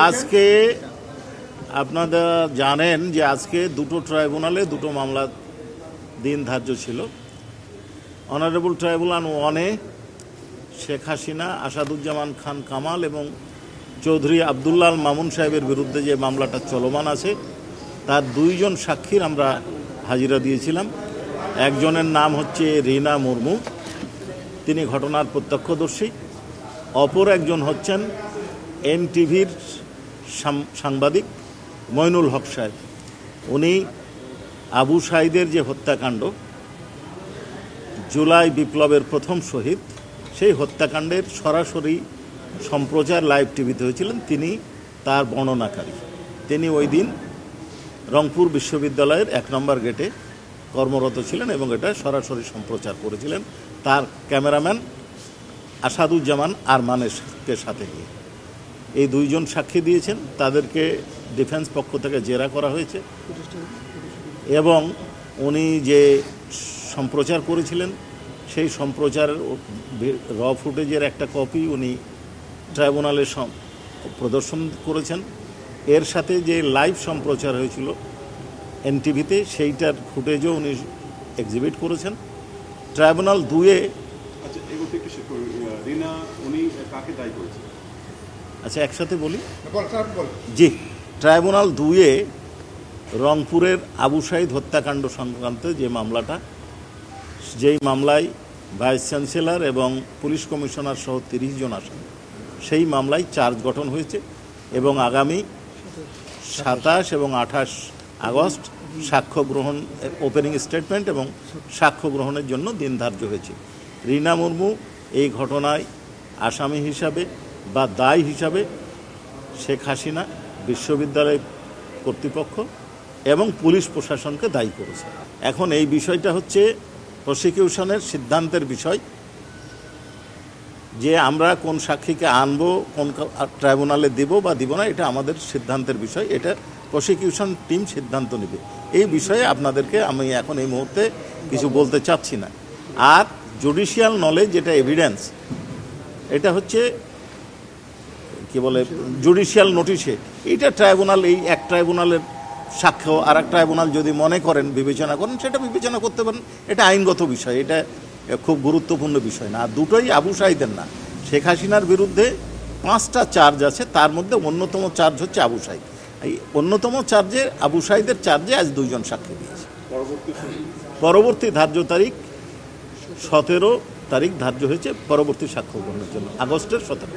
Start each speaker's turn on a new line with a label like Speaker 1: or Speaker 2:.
Speaker 1: আজকে আপনারা জানেন যে আজকে দুটো ট্রাইব্যুনালে দুটো মামলা দিন ধার্য ছিল। অনারেবল ট্রাইব্যুনাল 1-এ শেখ হাসিনা, আসাদুজ্জামান খান কামাল এবং চৌধুরী আবদুল্লাহ আল মামুন সাহেবের বিরুদ্ধে যে মামলাটা চলমান আছে তার দুইজন সাক্ষীর আমরা হাজিরা দিয়েছিলাম। একজনের নাম হচ্ছে রিনা মুর্মু, তিনি ঘটনার প্রত্যক্ষদর্শী। অপর একজন হচ্ছেন এনটিভির সাংবাদিক মইনুল হক সাহেব। উনি আবু সাঈদের যে হত্যাকাণ্ড, জুলাই বিপ্লবের প্রথম শহীদ, সেই হত্যাকাণ্ডের সরাসরি সম্প্রচার লাইভ টিভিতে হয়েছিলেন। তিনি তার বর্ণনাকারী। তিনি ওই দিন রংপুর বিশ্ববিদ্যালয়ের 1 নম্বর গেটে কর্মরত ছিলেন এবং এটা সরাসরি সম্প্রচার করেছিলেন তার ক্যামেরাম্যান আসাদুজ্জামান আরমানের সাথে নিয়ে। এই দুইজন সাক্ষী দিয়েছেন, তাদেরকে ডিফেন্স পক্ষ থেকে জেরা করা হয়েছে এবং উনি যে সম্প্রচার করেছিলেন সেই সম্প্রচারের র ফুটেজের একটা কপি উনি ট্রাইব্যুনালে প্রদর্শন করেছেন। এর সাথে যে লাইভ সম্প্রচার হয়েছিল এনটিভিতে, সেইটার ফুটেজও উনি এক্সিবিট করেছেন। ট্রাইব্যুনাল 2-এ আচ্ছা একসাথে বলি জি। ট্রাইব্যুনাল 2-এ রংপুরের আবু সাঈদ হত্যাকাণ্ড সংক্রান্ত যে মামলাটা, যেই মামলায় ভাইস চ্যান্সেলর এবং পুলিশ কমিশনার সহ 30 জন আসামি, সেই মামলায় চার্জ গঠন হয়েছে এবং আগামী 27 এবং 28 আগস্ট সাক্ষ্য গ্রহণ, ওপেনিং স্টেটমেন্ট এবং সাক্ষ্য গ্রহণের জন্য দিন ধার্য হয়েছে। রিনা মুর্মু এই ঘটনায় আসামি হিসাবে বা দায়ী হিসাবে শেখ হাসিনা, বিশ্ববিদ্যালয় কর্তৃপক্ষ এবং পুলিশ প্রশাসনকে দায়ী করেছে। এখন এই বিষয়টা হচ্ছে প্রসিকিউশনের সিদ্ধান্তের বিষয়, যে আমরা কোন সাক্ষীকে আনবো, কোন ট্রাইব্যুনালে দিব বা দিব না, এটা আমাদের সিদ্ধান্তের বিষয়। এটা প্রসিকিউশন টিম সিদ্ধান্ত নেবে। এই বিষয়ে আপনাদেরকে আমি এখন এই মুহূর্তে কিছু বলতে চাচ্ছি না। আর জুডিশিয়াল নলেজ, যেটা এভিডেন্স, এটা হচ্ছে কি বলে জুডিশিয়াল নোটিশে, এইটা ট্রাইব্যুনাল, এই এক ট্রাইব্যুনালের সাক্ষ্য আর এক ট্রাইব্যুনাল যদি মনে করেন, বিবেচনা করেন, সেটা বিবেচনা করতে পারেন। এটা আইনগত বিষয়, এটা খুব গুরুত্বপূর্ণ বিষয় না। আর দুটোই আবু সাঈদের না। শেখ হাসিনার বিরুদ্ধে 5টা চার্জ আছে, তার মধ্যে অন্যতম চার্জ হচ্ছে আবু সাঈদ। এই অন্যতম চার্জে, আবু সাঈদের চার্জে আজ 2 জন সাক্ষী দিয়েছে। পরবর্তী ধার্য তারিখ 17 তারিখ ধার্য হয়েছে পরবর্তী সাক্ষ্য গ্রহণের জন্য, আগস্টের 17।